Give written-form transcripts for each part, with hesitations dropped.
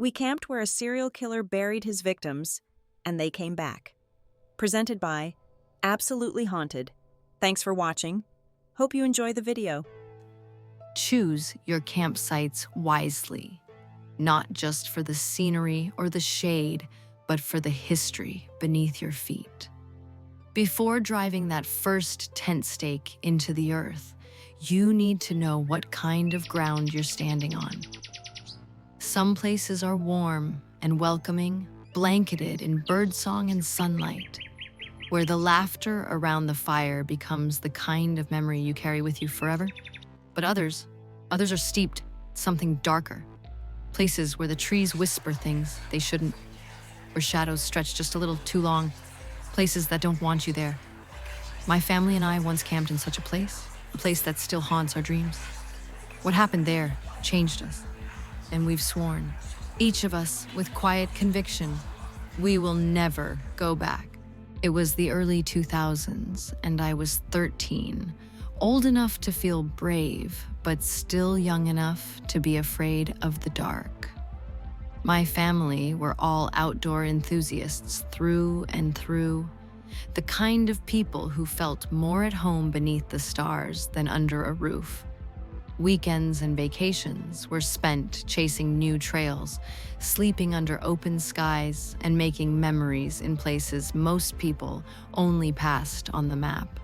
We camped where a serial killer buried his victims, and they came back. Presented by Absolutely Haunted. Thanks for watching. Hope you enjoy the video. Choose your campsites wisely, not just for the scenery or the shade, but for the history beneath your feet. Before driving that first tent stake into the earth, you need to know what kind of ground you're standing on. Some places are warm and welcoming, blanketed in birdsong and sunlight, where the laughter around the fire becomes the kind of memory you carry with you forever. But others are steeped in something darker, places where the trees whisper things they shouldn't, where shadows stretch just a little too long, places that don't want you there. My family and I once camped in such a place that still haunts our dreams. What happened there changed us, and we've sworn, each of us with quiet conviction, we will never go back. It was the early 2000s, and I was 13, old enough to feel brave, but still young enough to be afraid of the dark. My family were all outdoor enthusiasts through and through, the kind of people who felt more at home beneath the stars than under a roof. Weekends and vacations were spent chasing new trails, sleeping under open skies, and making memories in places most people only passed on the map.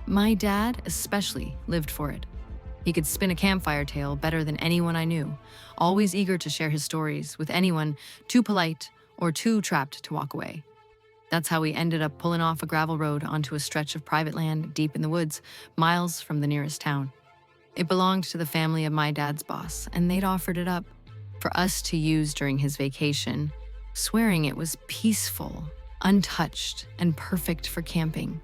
My dad especially lived for it. He could spin a campfire tale better than anyone I knew, always eager to share his stories with anyone too polite or too trapped to walk away. That's how we ended up pulling off a gravel road onto a stretch of private land deep in the woods, miles from the nearest town. It belonged to the family of my dad's boss, and they'd offered it up for us to use during his vacation, swearing it was peaceful, untouched, and perfect for camping.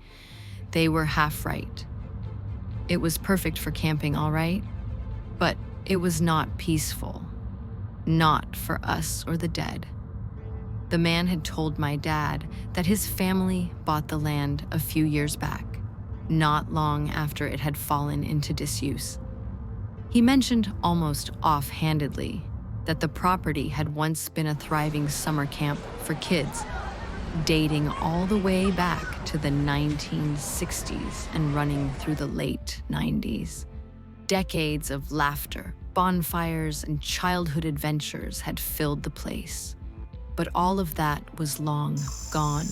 They were half right. It was perfect for camping, all right, but it was not peaceful. Not for us or the dead. The man had told my dad that his family bought the land a few years back, not long after it had fallen into disuse. He mentioned almost offhandedly that the property had once been a thriving summer camp for kids, dating all the way back to the 1960s and running through the late 90s. Decades of laughter, bonfires, and childhood adventures had filled the place. But all of that was long gone.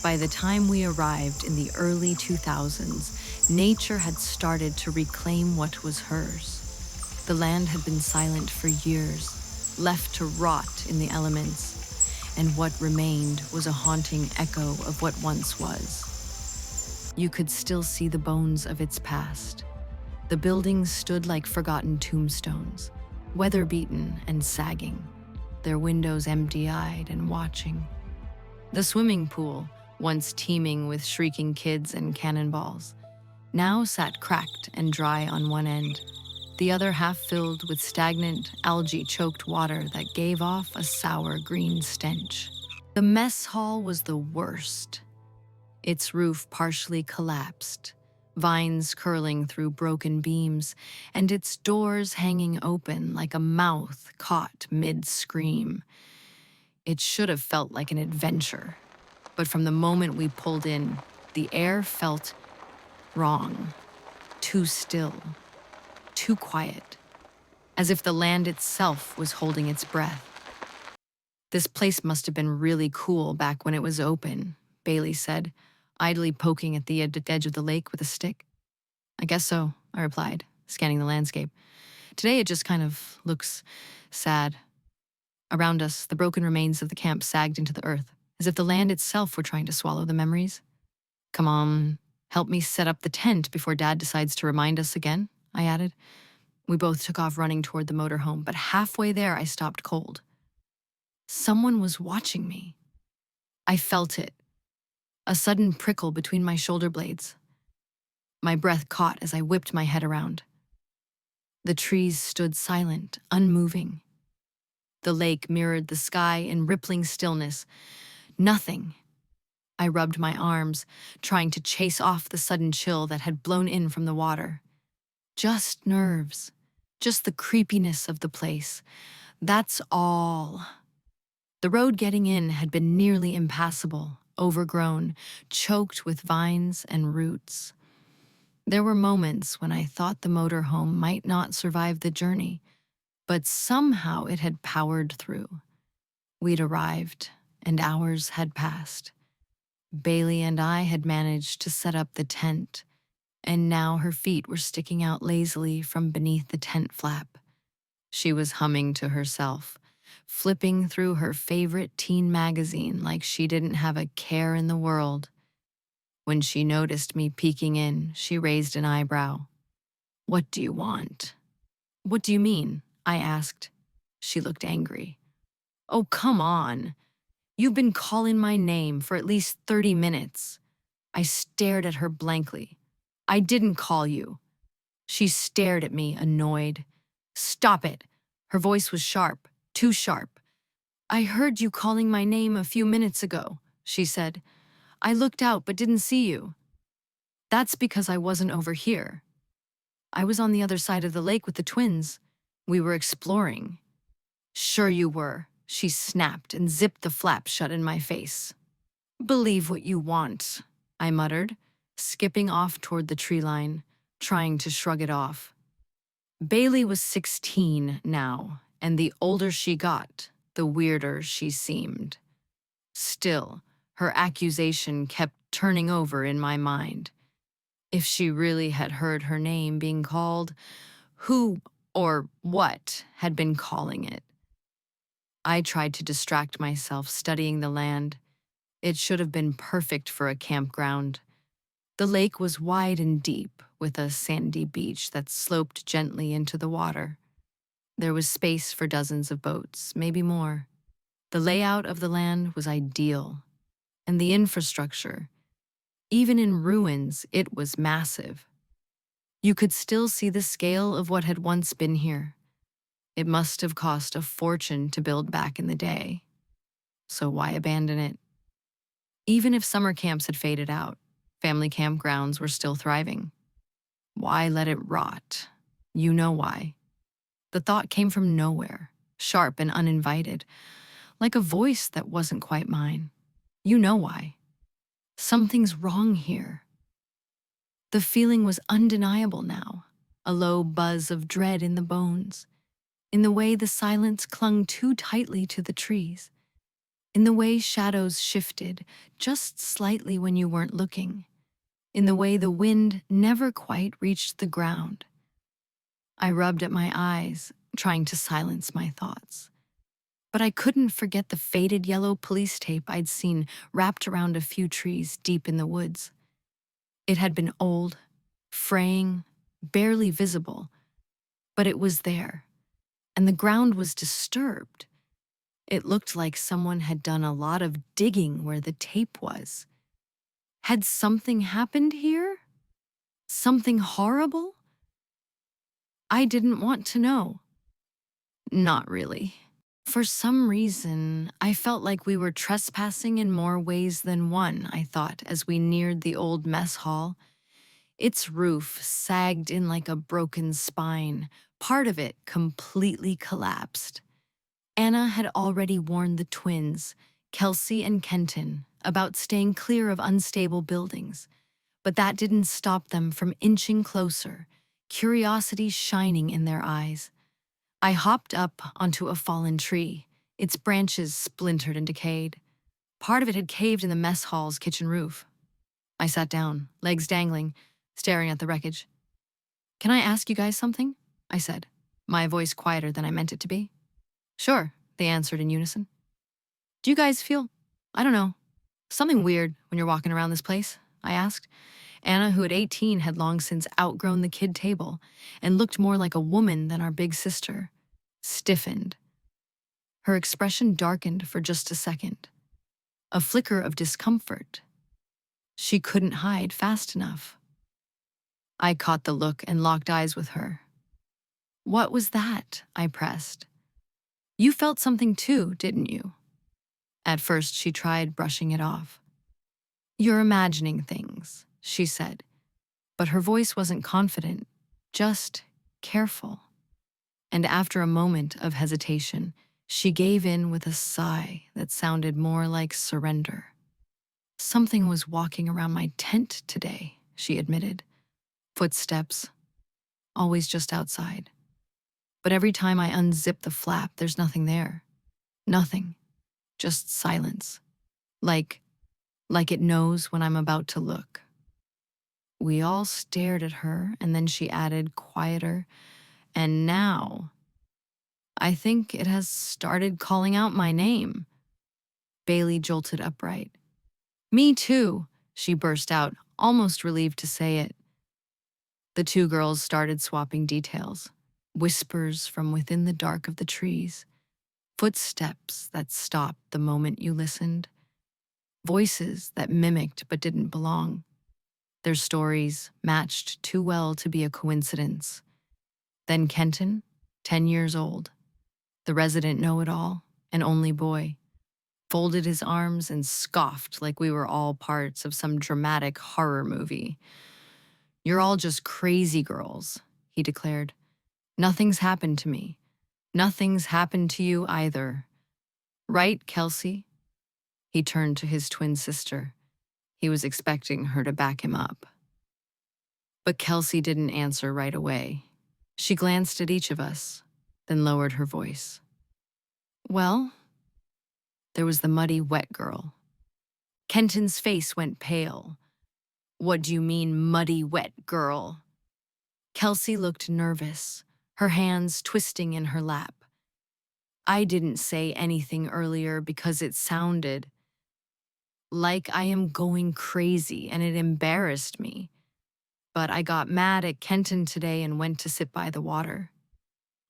By the time we arrived in the early 2000s, nature had started to reclaim what was hers. The land had been silent for years, left to rot in the elements, and what remained was a haunting echo of what once was. You could still see the bones of its past. The buildings stood like forgotten tombstones, weather-beaten and sagging, their windows empty-eyed and watching. The swimming pool, once teeming with shrieking kids and cannonballs, now sat cracked and dry on one end, the other half filled with stagnant, algae-choked water that gave off a sour green stench. The mess hall was the worst. Its roof partially collapsed, vines curling through broken beams, and its doors hanging open like a mouth caught mid-scream. It should have felt like an adventure, but from the moment we pulled in, the air felt wrong, too still, too quiet, as if the land itself was holding its breath. This place must have been really cool back when it was open, Bailey said, idly poking at the edge of the lake with a stick. I guess so, I replied, scanning the landscape. Today it just kind of looks sad. Around us, the broken remains of the camp sagged into the earth, as if the land itself were trying to swallow the memories. Come on, help me set up the tent before Dad decides to remind us again, I added. We both took off running toward the motorhome, but halfway there I stopped cold. Someone was watching me. I felt it. A sudden prickle between my shoulder blades. My breath caught as I whipped my head around. The trees stood silent, unmoving. The lake mirrored the sky in rippling stillness. Nothing. I rubbed my arms, trying to chase off the sudden chill that had blown in from the water. Just nerves. Just the creepiness of the place. That's all. The road getting in had been nearly impassable, overgrown, choked with vines and roots. There were moments when I thought the motorhome might not survive the journey, but somehow it had powered through. We'd arrived, and hours had passed. Bailey and I had managed to set up the tent, and now her feet were sticking out lazily from beneath the tent flap. She was humming to herself, flipping through her favorite teen magazine like she didn't have a care in the world. When she noticed me peeking in, she raised an eyebrow. "What do you want?" "What do you mean?" I asked. She looked angry. "Oh, come on. You've been calling my name for at least 30 minutes. I stared at her blankly. "I didn't call you." She stared at me, annoyed. "Stop it." Her voice was sharp, too sharp. "I heard you calling my name a few minutes ago," she said. "I looked out but didn't see you." "That's because I wasn't over here. I was on the other side of the lake with the twins. We were exploring." "Sure you were," she snapped and zipped the flap shut in my face. "Believe what you want," I muttered, skipping off toward the tree line, trying to shrug it off. Bailey was 16 now, and the older she got, the weirder she seemed. Still, her accusation kept turning over in my mind. If she really had heard her name being called, who or what had been calling it? I tried to distract myself studying the land. It should have been perfect for a campground. The lake was wide and deep, with a sandy beach that sloped gently into the water. There was space for dozens of boats, maybe more. The layout of the land was ideal, and the infrastructure, even in ruins, it was massive. You could still see the scale of what had once been here. It must have cost a fortune to build back in the day. So why abandon it? Even if summer camps had faded out, family campgrounds were still thriving. Why let it rot? You know why. The thought came from nowhere, sharp and uninvited, like a voice that wasn't quite mine. You know why. Something's wrong here. The feeling was undeniable now, a low buzz of dread in the bones, in the way the silence clung too tightly to the trees, in the way shadows shifted just slightly when you weren't looking, in the way the wind never quite reached the ground. I rubbed at my eyes, trying to silence my thoughts. But I couldn't forget the faded yellow police tape I'd seen wrapped around a few trees deep in the woods. It had been old, fraying, barely visible, but it was there, and the ground was disturbed. It looked like someone had done a lot of digging where the tape was. Had something happened here? Something horrible? I didn't want to know. Not really. For some reason, I felt like we were trespassing in more ways than one, I thought, as we neared the old mess hall. Its roof sagged in like a broken spine, part of it completely collapsed. Anna had already warned the twins, Kelsey and Kenton, about staying clear of unstable buildings, but that didn't stop them from inching closer, curiosity shining in their eyes. I hopped up onto a fallen tree, its branches splintered and decayed. Part of it had caved in the mess hall's kitchen roof. I sat down, legs dangling, staring at the wreckage. "Can I ask you guys something?" I said, my voice quieter than I meant it to be. "Sure," they answered in unison. "Do you guys feel, I don't know, something weird when you're walking around this place?" I asked. Anna, who at 18 had long since outgrown the kid table and looked more like a woman than our big sister, stiffened. Her expression darkened for just a second. A flicker of discomfort. She couldn't hide fast enough. I caught the look and locked eyes with her. "What was that?" I pressed. "You felt something too, didn't you?" At first, she tried brushing it off. "You're imagining things," she said, but her voice wasn't confident, just careful. And after a moment of hesitation, she gave in with a sigh that sounded more like surrender. Something was walking around my tent today, she admitted. Footsteps, always just outside. But every time I unzip the flap, there's nothing there. Nothing. Just silence. Like it knows when I'm about to look. We all stared at her, and then she added, quieter, and now I think it has started calling out my name. Bailey jolted upright. Me too, she burst out, almost relieved to say it. The two girls started swapping details. Whispers from within the dark of the trees. Footsteps that stopped the moment you listened. Voices that mimicked but didn't belong. Their stories matched too well to be a coincidence. Then Kenton, 10 years old, the resident know-it-all, an only boy, folded his arms and scoffed like we were all parts of some dramatic horror movie. "You're all just crazy girls," he declared. "Nothing's happened to me. Nothing's happened to you either. Right, Kelsey?" He turned to his twin sister. He was expecting her to back him up. But Kelsey didn't answer right away. She glanced at each of us, then lowered her voice. "Well," there was the muddy, wet girl. Kenton's face went pale. "What do you mean, muddy, wet girl?" Kelsey looked nervous, her hands twisting in her lap. "I didn't say anything earlier because it sounded like I am going crazy and it embarrassed me. But I got mad at Kenton today and went to sit by the water.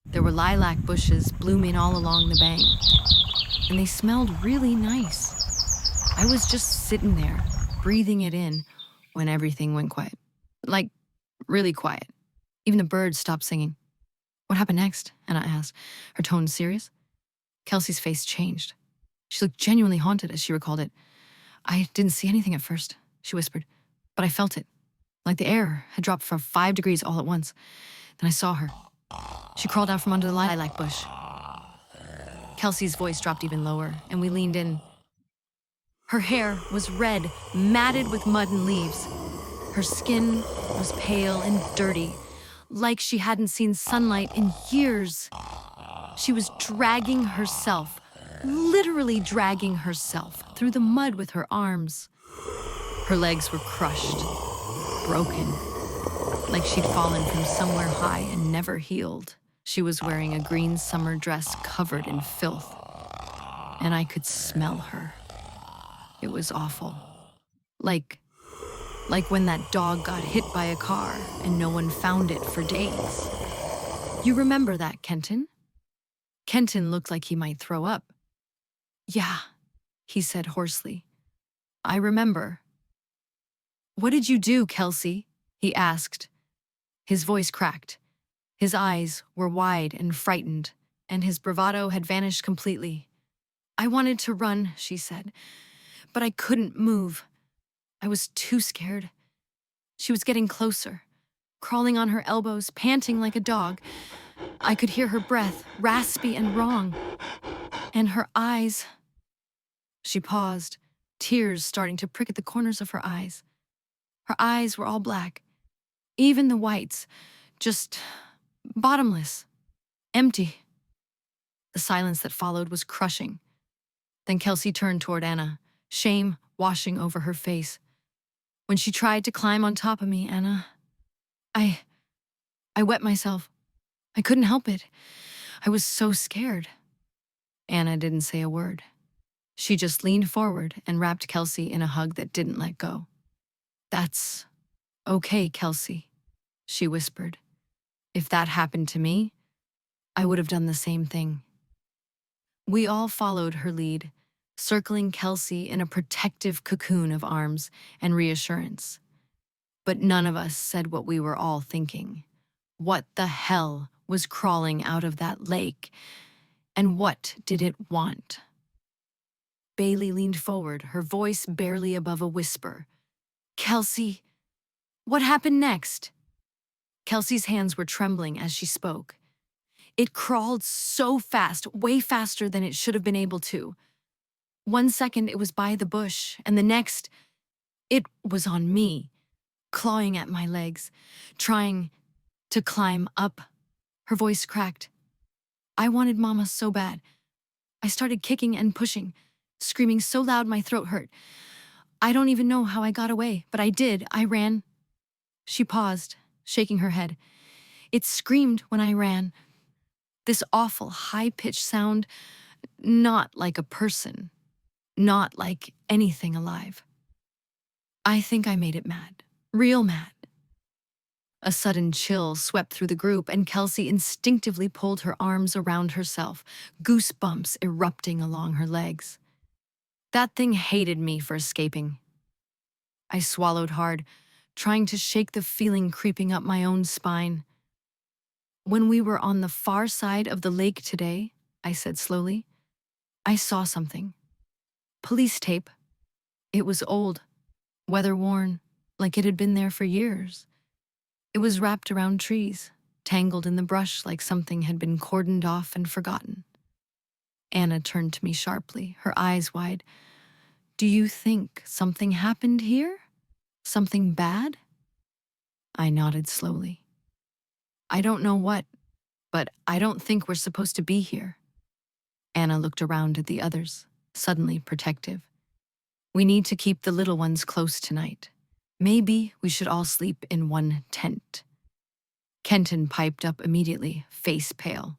There were lilac bushes blooming all along the bank, and they smelled really nice. I was just sitting there, breathing it in, when everything went quiet. Like, really quiet. Even the birds stopped singing." "What happened next?" Anna asked, her tone serious. Kelsey's face changed. She looked genuinely haunted as she recalled it. "I didn't see anything at first," she whispered, "but I felt it, like the air had dropped for 5 degrees all at once. Then I saw her. She crawled out from under the lilac bush." Kelsey's voice dropped even lower, and we leaned in. Her hair was red, matted with mud and leaves. Her skin was pale and dirty, like she hadn't seen sunlight in years. She was dragging herself, literally dragging herself, through the mud with her arms. Her legs were crushed, broken, like she'd fallen from somewhere high and never healed. She was wearing a green summer dress covered in filth, and I could smell her. It was awful. Like when that dog got hit by a car and no one found it for days. "You remember that, Kenton?" Kenton looked like he might throw up. "Yeah," he said hoarsely. "I remember." "What did you do, Kelsey?" he asked. His voice cracked. His eyes were wide and frightened, and his bravado had vanished completely. "I wanted to run," she said, "but I couldn't move. I was too scared." She was getting closer, crawling on her elbows, panting like a dog. I could hear her breath, raspy and wrong. And her eyes. She paused, tears starting to prick at the corners of her eyes. Her eyes were all black, even the whites, just bottomless, empty. The silence that followed was crushing. Then Kelsey turned toward Anna, shame washing over her face. "When she tried to climb on top of me, Anna, I wet myself. I couldn't help it. I was so scared." Anna didn't say a word. She just leaned forward and wrapped Kelsey in a hug that didn't let go. "That's okay, Kelsey," she whispered. "If that happened to me, I would have done the same thing." We all followed her lead, circling Kelsey in a protective cocoon of arms and reassurance. But none of us said what we were all thinking. What the hell was crawling out of that lake? And what did it want? Bailey leaned forward, her voice barely above a whisper. "Kelsey, what happened next?" Kelsey's hands were trembling as she spoke. It crawled so fast, way faster than it should have been able to. 1 second it was by the bush, and the next, it was on me, clawing at my legs, trying to climb up. Her voice cracked. I wanted Mama so bad. I started kicking and pushing, screaming so loud my throat hurt. I don't even know how I got away, but I did. I ran. She paused, shaking her head. It screamed when I ran. This awful, high-pitched sound, not like a person, not like anything alive. I think I made it mad, real mad. A sudden chill swept through the group, and Kelsey instinctively pulled her arms around herself, goosebumps erupting along her legs. That thing hated me for escaping. I swallowed hard, trying to shake the feeling creeping up my own spine. When we were on the far side of the lake today, I said slowly, I saw something. Police tape. It was old, weather-worn, like it had been there for years. It was wrapped around trees, tangled in the brush like something had been cordoned off and forgotten. Anna turned to me sharply, her eyes wide. Do you think something happened here? Something bad? I nodded slowly. I don't know what, but I don't think we're supposed to be here. Anna looked around at the others, suddenly protective. We need to keep the little ones close tonight. Maybe we should all sleep in one tent. Kenton piped up immediately, face pale.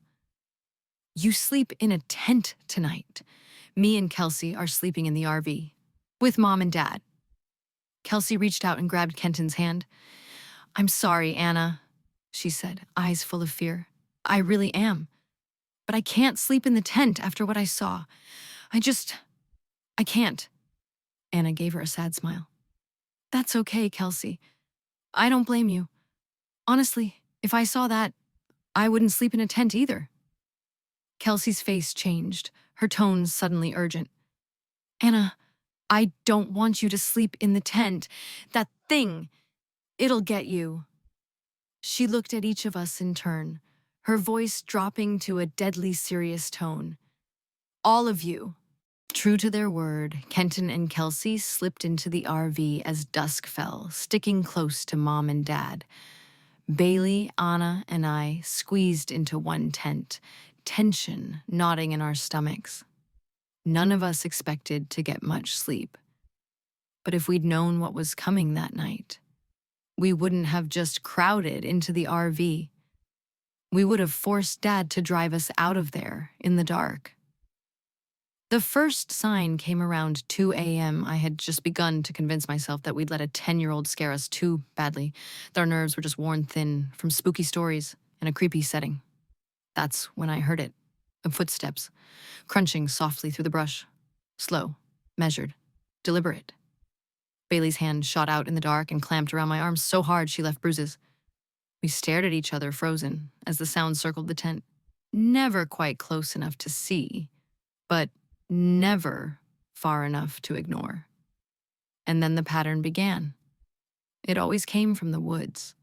You sleep in a tent tonight. Me and Kelsey are sleeping in the RV, with Mom and Dad. Kelsey reached out and grabbed Kenton's hand. I'm sorry, Anna, she said, eyes full of fear. I really am. But I can't sleep in the tent after what I saw. I can't. Anna gave her a sad smile. That's okay, Kelsey. I don't blame you. Honestly, if I saw that, I wouldn't sleep in a tent either. Kelsey's face changed, her tone suddenly urgent. Anna, I don't want you to sleep in the tent. That thing, it'll get you. She looked at each of us in turn, her voice dropping to a deadly serious tone. All of you. True to their word, Kenton and Kelsey slipped into the RV as dusk fell, sticking close to Mom and Dad. Bailey, Anna, and I squeezed into one tent, tension knotting in our stomachs. None of us expected to get much sleep. But if we'd known what was coming that night, we wouldn't have just crowded into the RV. We would have forced Dad to drive us out of there in the dark. The first sign came around 2 a.m. I had just begun to convince myself that we'd let a 10-year-old scare us too badly, that our nerves were just worn thin from spooky stories and a creepy setting. That's when I heard it, of footsteps, crunching softly through the brush. Slow, measured, deliberate. Bailey's hand shot out in the dark and clamped around my arm so hard she left bruises. We stared at each other, frozen, as the sound circled the tent. Never quite close enough to see, but never far enough to ignore. And then the pattern began. It always came from the woods,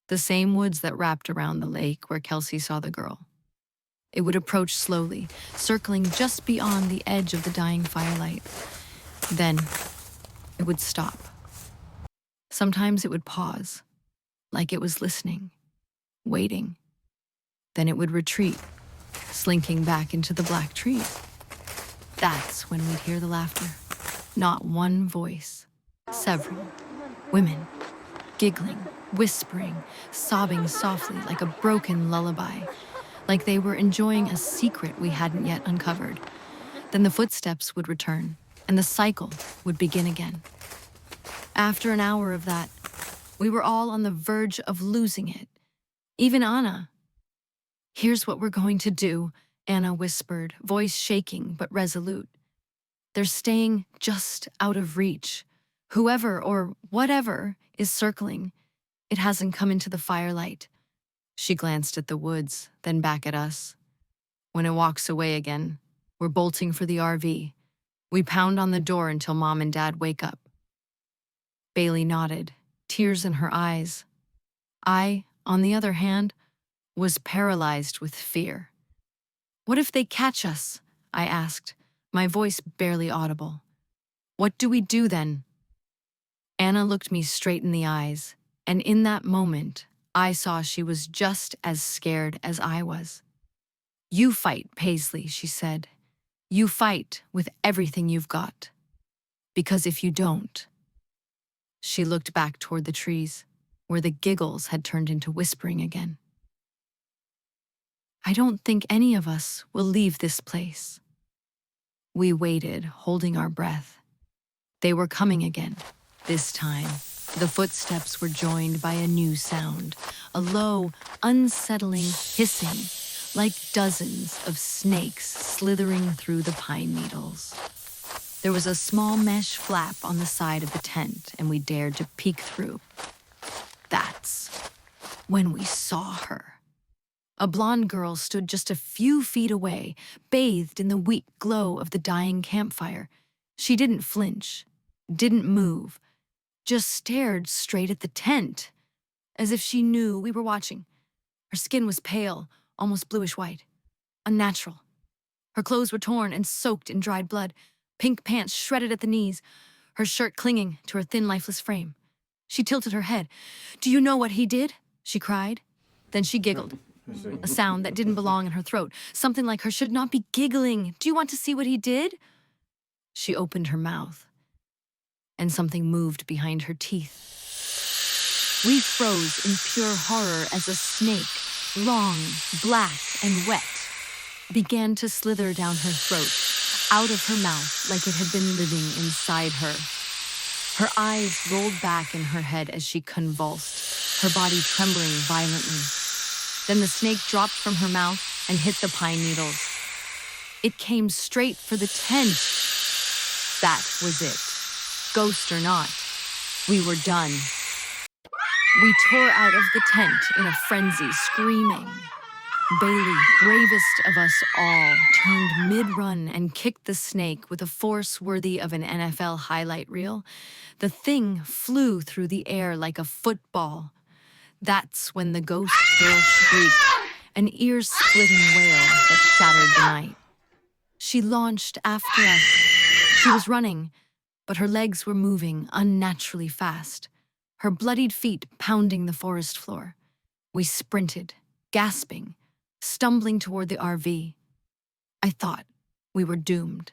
the same woods that wrapped around the lake where Kelsey saw the girl. It would approach slowly, circling just beyond the edge of the dying firelight. Then it would stop. Sometimes it would pause, like it was listening, waiting. Then it would retreat, slinking back into the black trees. That's when we'd hear the laughter. Not one voice, several. Women, giggling, whispering, sobbing softly like a broken lullaby, like they were enjoying a secret we hadn't yet uncovered. Then the footsteps would return, and the cycle would begin again. After an hour of that, we were all on the verge of losing it. Even Anna. Here's what we're going to do, Anna whispered, voice shaking but resolute. They're staying just out of reach. Whoever or whatever is circling, it hasn't come into the firelight. She glanced at the woods, then back at us. When it walks away again, we're bolting for the RV. We pound on the door until Mom and Dad wake up. Bailey nodded, tears in her eyes. I, on the other hand, was paralyzed with fear. "What if they catch us?" I asked, my voice barely audible. "What do we do then?" Anna looked me straight in the eyes, and in that moment, I saw she was just as scared as I was. "You fight, Paisley," she said. "You fight with everything you've got. Because if you don't—" She looked back toward the trees, where the giggles had turned into whispering again. "I don't think any of us will leave this place." We waited, holding our breath. They were coming again. This time, the footsteps were joined by a new sound, a low, unsettling hissing, like dozens of snakes slithering through the pine needles. There was a small mesh flap on the side of the tent, and we dared to peek through. That's when we saw her. A blonde girl stood just a few feet away, bathed in the weak glow of the dying campfire. She didn't flinch, didn't move, just stared straight at the tent, as if she knew we were watching. Her skin was pale, almost bluish-white, unnatural. Her clothes were torn and soaked in dried blood, pink pants shredded at the knees, her shirt clinging to her thin, lifeless frame. She tilted her head. "Do you know what he did?" she cried. Then she giggled, a sound that didn't belong in her throat, something like her should not be giggling. "Do you want to see what he did?" She opened her mouth, and something moved behind her teeth. We froze in pure horror as a snake, long, black, and wet, began to slither down her throat, out of her mouth like it had been living inside her. Her eyes rolled back in her head as she convulsed, her body trembling violently. Then the snake dropped from her mouth and hit the pine needles. It came straight for the tent. That was it. Ghost or not, we were done. We tore out of the tent in a frenzy, screaming. Bailey, bravest of us all, turned mid-run and kicked the snake with a force worthy of an NFL highlight reel. The thing flew through the air like a football. That's when the ghost girl shrieked, an ear-splitting wail that shattered the night. She launched after us. She was running, but her legs were moving unnaturally fast, her bloodied feet pounding the forest floor. We sprinted, gasping, stumbling toward the RV. I thought we were doomed.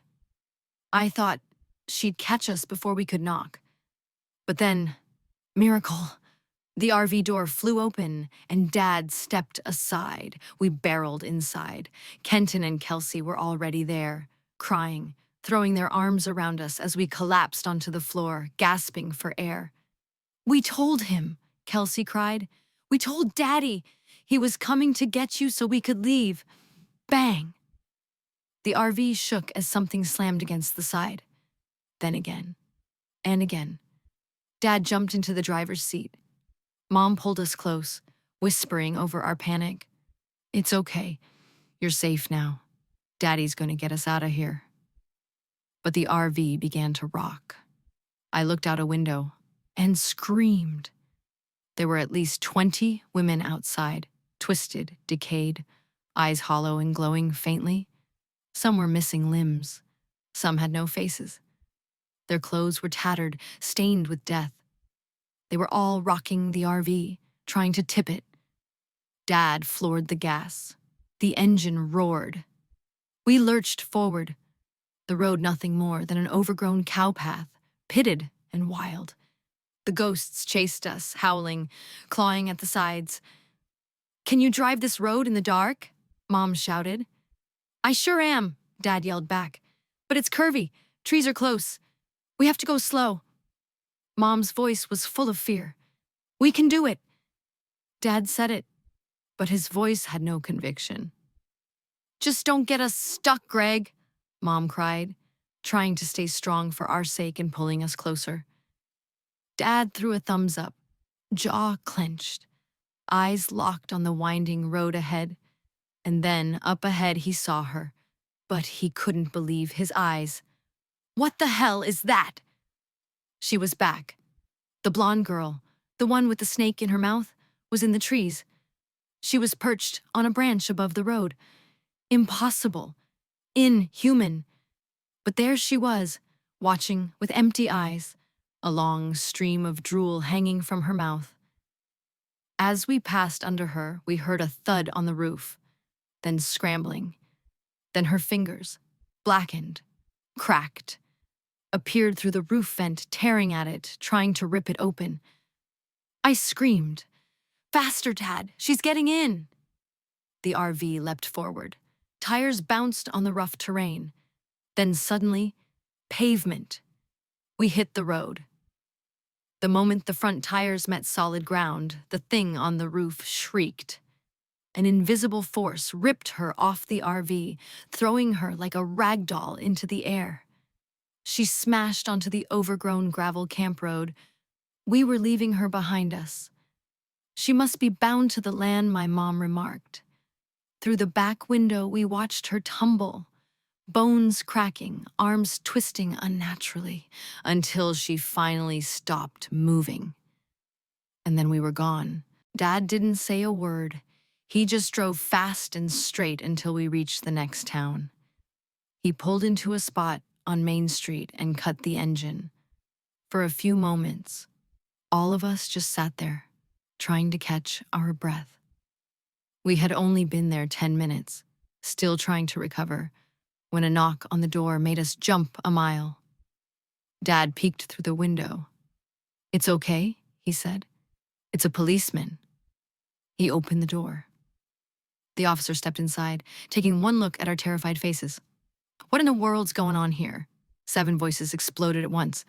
I thought she'd catch us before we could knock. But then, miracle, the RV door flew open and Dad stepped aside. We barreled inside. Kenton and Kelsey were already there, crying, throwing their arms around us as we collapsed onto the floor, gasping for air. "We told him," Kelsey cried. "We told Daddy. He was coming to get you so we could leave." Bang! The RV shook as something slammed against the side. Then again, and again. Dad jumped into the driver's seat. Mom pulled us close, whispering over our panic. "It's okay. You're safe now. Daddy's going to get us out of here." But the RV began to rock. I looked out a window and screamed. There were at least 20 women outside, twisted, decayed, eyes hollow and glowing faintly. Some were missing limbs. Some had no faces. Their clothes were tattered, stained with death. They were all rocking the RV, trying to tip it. Dad floored the gas. The engine roared. We lurched forward, the road nothing more than an overgrown cow path, pitted and wild. The ghosts chased us, howling, clawing at the sides. "Can you drive this road in the dark?" Mom shouted. "I sure am," Dad yelled back. "But it's curvy. Trees are close. We have to go slow." Mom's voice was full of fear. "We can do it." Dad said it, but his voice had no conviction. "Just don't get us stuck, Greg," Mom cried, trying to stay strong for our sake and pulling us closer. Dad threw a thumbs up, jaw clenched, eyes locked on the winding road ahead. And then, up ahead, he saw her. But he couldn't believe his eyes. "What the hell is that?" She was back. The blonde girl, the one with the snake in her mouth, was in the trees. She was perched on a branch above the road. Impossible. Inhuman. But there she was, watching with empty eyes, a long stream of drool hanging from her mouth. As we passed under her, we heard a thud on the roof, then scrambling. Then her fingers, blackened, cracked, appeared through the roof vent, tearing at it, trying to rip it open. I screamed, "Faster, Dad! She's getting in!" The RV leapt forward. Tires bounced on the rough terrain. Then suddenly, pavement. We hit the road. The moment the front tires met solid ground, the thing on the roof shrieked. An invisible force ripped her off the RV, throwing her like a rag doll into the air. She smashed onto the overgrown gravel camp road. We were leaving her behind us. She must be bound to the land, my mom remarked. Through the back window, we watched her tumble, bones cracking, arms twisting unnaturally, until she finally stopped moving. And then we were gone. Dad didn't say a word. He just drove fast and straight until we reached the next town. He pulled into a spot on Main Street and cut the engine. For a few moments, all of us just sat there, trying to catch our breath. We had only been there 10 minutes, still trying to recover, when a knock on the door made us jump a mile. Dad peeked through the window. "It's okay," he said. "It's a policeman." He opened the door. The officer stepped inside, taking one look at our terrified faces. "What in the world's going on here?" 7 voices exploded at once.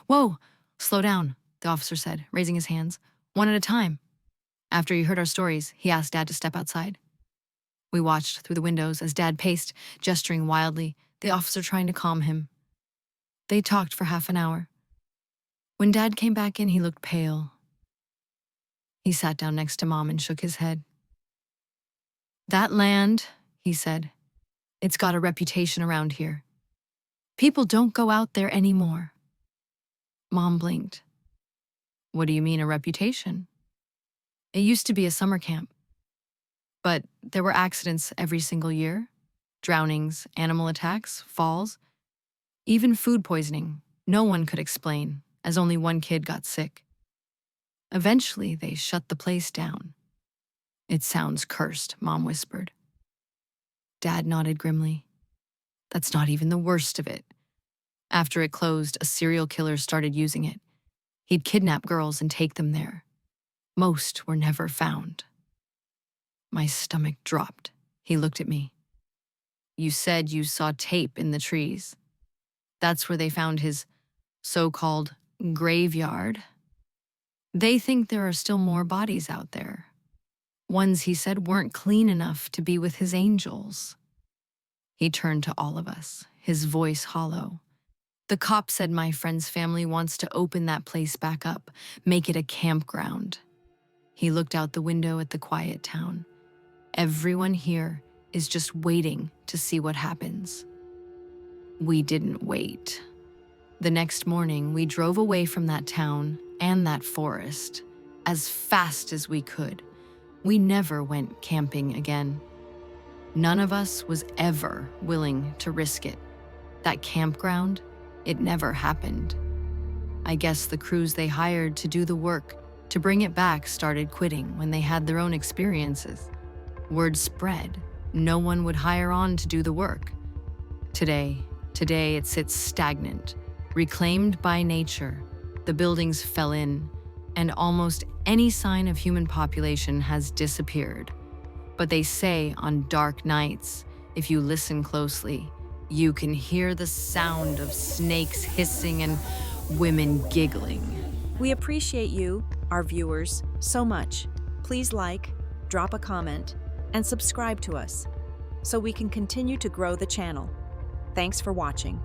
"Whoa, slow down," the officer said, raising his hands, "one at a time." After he heard our stories, he asked Dad to step outside. We watched through the windows as Dad paced, gesturing wildly, the officer trying to calm him. They talked for half an hour. When Dad came back in, he looked pale. He sat down next to Mom and shook his head. "That land," he said, "it's got a reputation around here. People don't go out there anymore." Mom blinked. "What do you mean, a reputation?" "It used to be a summer camp. But there were accidents every single year. Drownings, animal attacks, falls, even food poisoning. No one could explain, as only one kid got sick. Eventually, they shut the place down." "It sounds cursed," Mom whispered. Dad nodded grimly. "That's not even the worst of it. After it closed, a serial killer started using it. He'd kidnap girls and take them there. Most were never found." My stomach dropped. He looked at me. "You said you saw tape in the trees. That's where they found his so-called graveyard. They think there are still more bodies out there. Ones he said weren't clean enough to be with his angels." He turned to all of us, his voice hollow. "The cop said my friend's family wants to open that place back up, make it a campground." He looked out the window at the quiet town. "Everyone here is just waiting to see what happens." We didn't wait. The next morning, we drove away from that town and that forest as fast as we could. We never went camping again. None of us was ever willing to risk it. That campground, it never happened. I guess the crews they hired to do the work to bring it back started quitting when they had their own experiences. Word spread. No one would hire on to do the work. Today it sits stagnant, reclaimed by nature. The buildings fell in, and almost any sign of human population has disappeared. But they say on dark nights, if you listen closely, you can hear the sound of snakes hissing and women giggling. We appreciate you, our viewers, so much. Please like, drop a comment, and subscribe to us so we can continue to grow the channel. Thanks for watching.